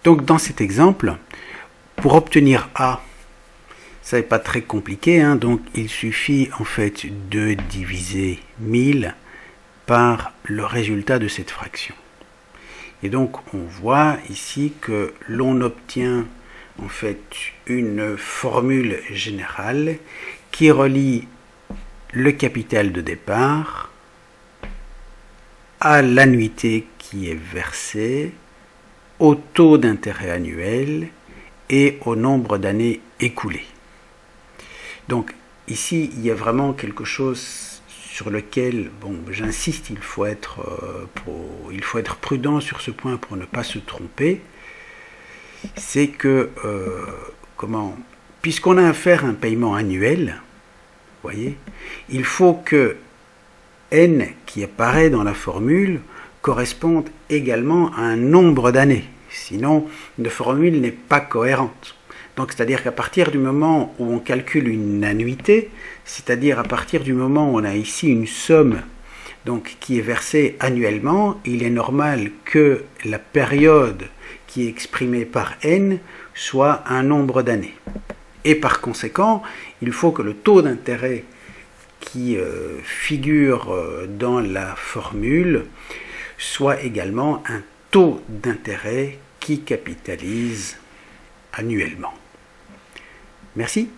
Donc dans cet exemple, pour obtenir A, ça n'est pas très compliqué, hein, donc il suffit en fait de diviser 1000 par le résultat de cette fraction. Et donc on voit ici que l'on obtient en fait une formule générale qui relie le capital de départ à l'annuité qui est versée, au taux d'intérêt annuel et au nombre d'années écoulées. Donc ici, il y a vraiment quelque chose sur lequel, bon, j'insiste, il faut être prudent sur ce point pour ne pas se tromper. C'est que, puisqu'on a affaire à un paiement annuel, voyez, il faut que n qui apparaît dans la formule corresponde également à un nombre d'années. Sinon, une formule n'est pas cohérente. Donc, c'est-à-dire qu'à partir du moment où on calcule une annuité, c'est-à-dire à partir du moment où on a ici une somme donc, qui est versée annuellement, il est normal que la période qui est exprimée par n soit un nombre d'années. Et par conséquent, il faut que le taux d'intérêt qui figure dans la formule soit également un taux d'intérêt qui capitalise annuellement. Merci.